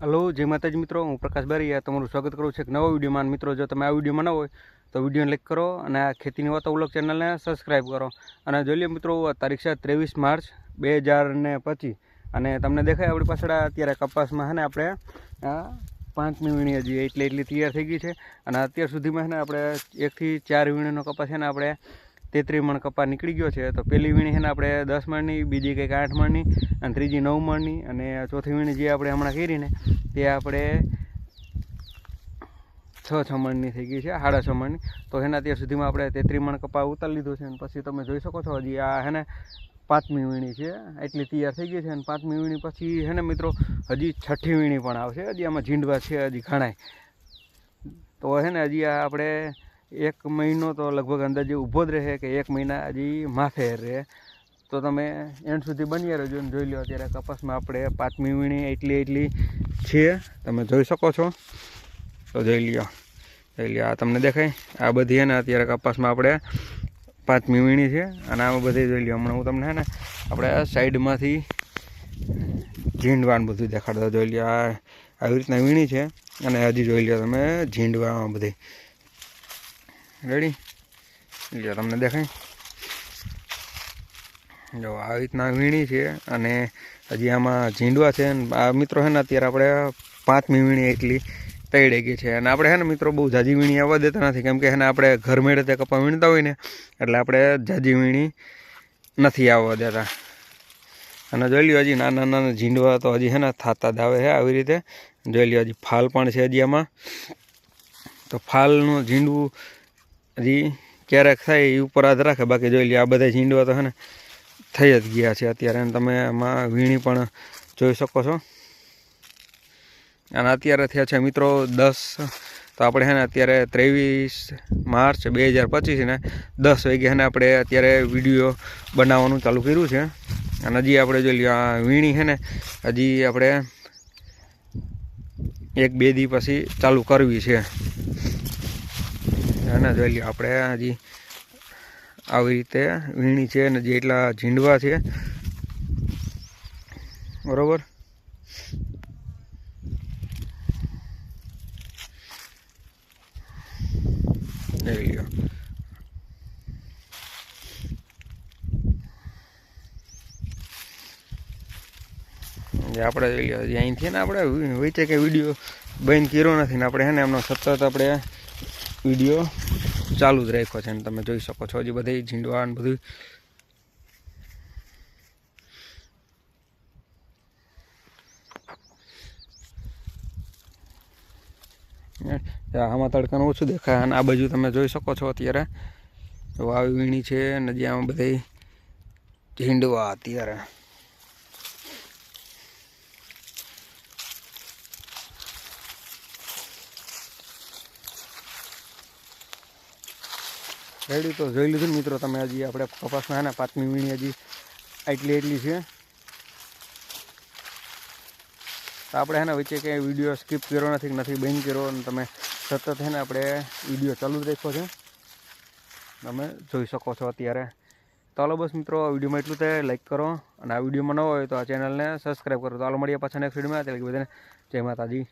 Hello, જય માતાજી મિત્રો, હું પ્રકાશ બારીયા તમારું સ્વાગત કરું છું એક નવા વિડીયોમાં. મિત્રો, જો તમે આ વિડીયોમાં ન હોય તો વિડીયોને લાઈક કરો અને આ ખેતીની વાતો વ્લોગ ચેનલને સબસ્ક્રાઈબ કરો. અને જોઈ લો મિત્રો, તારીખ છે 23 માર્ચ 2025 અને તમને દેખાય આપણી પાછળ અત્યારે કપાસમાં છે ને આપણે 5મી વીણી હજી એટલી તૈયાર થઈ ગઈ છે. અને અત્યાર સુધીમાં છે ને આપણે 1 થી 4 વીણીનો કપાસ છે ને આપણે 33 મણ કપા નીકળી ગયો છે. તો પહેલી વીણી છે ને આપણે 10 મણની, બીજી કંઈક 8 મણની અને ત્રીજી 9 મણની અને ચોથી વીણી જે આપણે હમણાં કરીને તે આપણે 6 મણની થઈ ગઈ છે, 6.5 મણની. તો એના અત્યાર સુધીમાં આપણે 33 મણ કપા ઉતારી લીધો છે. અને પછી તમે જોઈ શકો છો હજી આ છે ને 5મી વીણી છે, એટલી તૈયાર થઈ ગઈ છે. અને 5મી વીણી પછી છે ને મિત્રો હજી 6ઠી વીણી પણ આવશે. હજી આમાં ઝીંડવા છે હજી ઘણાય. તો છે ને હજી આ આપણે 1 મહિનો તો લગભગ અંદાજે ઊભો જ રહે કે 1 મહિના હજી માથે રહે. તો તમે એન્ડ સુધી બની રહેજો અને જોઈ લો. અત્યારે કપાસમાં આપણે 5મી વીણી એટલી છે, તમે જોઈ શકો છો. તો જોઈ લો આ તમને દેખાય. આ બધી છે ને અત્યારે કપાસમાં આપણે 5મી વીણી છે. અને આમાં બધી જોઈ લો. હમણાં હું તમને છે ને આપણે સાઈડમાંથી ઝીંડવાનું બધું દેખાડતો. જોઈ લો, આવી રીતના વીણી છે. અને હજી જોઈ લો તમે ઝીંડવામાં બધી રેડી લ્યો, તમને દેખાય. જો આવી રીતના વીણી છે અને હજી આમાં ઝીંડવા છે. આ મિત્રો છે ને અત્યારે આપણે 5મી વીણી એટલી તૈડી ગઈ છે. અને આપણે છે ને મિત્રો બહુ જાજી વીણી આવવા દેતા નથી, કેમ કે છે ને આપણે ઘર મેળે તે કપા વીણતા હોય ને એટલે આપણે જાજી વીણી નથી આવવા દેતા. અને જોઈ લ્યો હજી નાના ઝીંડવા તો હજી છે ને થતા જ આવે છે આવી રીતે. જોઈ લ્યો હજી ફાલ પણ છે હજી આમાં. તો ફાલનું ઝીંડવું હજી ક્યારેક થાય એ ઉપર હાથ રાખે. બાકી જોઈ લ્યો આ બધા ઝીંડવા તો છે ને થઈ જ ગયા છે અત્યારે. અને તમે આમાં વીણી પણ જોઈ શકો છો. અને અત્યારે થયા છે મિત્રો 10. તો આપણે છે ને અત્યારે 23 માર્ચ 2025 ને 10 વાગે છે ને આપણે અત્યારે વિડીયો બનાવવાનું ચાલુ કર્યું છે. અને હજી આપણે જોઈ લ્યો આ વીણી છે ને હજી આપણે 1-2 દી પછી ચાલુ કરવી છે. અને જોઈ લ્યો આપણે હજી આવી રીતે વીણી છે અને જે એટલા ઝીંડવા છે બરોબર. જોઈ લ્યો આપણે જોઈ લ્યો હજી અહીંથી ને આપણે વચ્ચે કંઈ વિડીયો બંધ કર્યો નથી ને આપણે છે ને એમનો સતત આપણે વિડીયો ચાલુ જ રાખ્યો છે. અને તમે જોઈ શકો છો હજી બધી ઝીંડવા ને બધું. આમાં તડકાનું ઓછું દેખાય. અને આ બાજુ તમે જોઈ શકો છો અત્યારે તો આવી વીણી છે. અને જે આમાં બધી ઝીંડવા અત્યારે રેડી. તો જોઈ લીધું મિત્રો તમે. હજી આપણે કપાસમાં ને 5મી વીણી હજી એટલી છે. તો આપણે છે ને વચ્ચે કંઈ વિડીયો સ્કીપ કર્યો નથી બંધ કર્યો. અને તમે સતત છે ને આપણે વિડીયો ચાલુ જ રાખ્યો છે, તમે જોઈ શકો છો અત્યારે. તો હાલો બસ મિત્રો, આ વિડીયોમાં એટલું થાય. લાઈક કરો અને આ વિડીયોમાં ન હોય તો આ ચેનલને સબસ્ક્રાઈબ કરો. તો હાલો મળીએ પાછા નેક્સ્ટ વિડીયોમાં. એટલે કે બધાને જય માતાજી.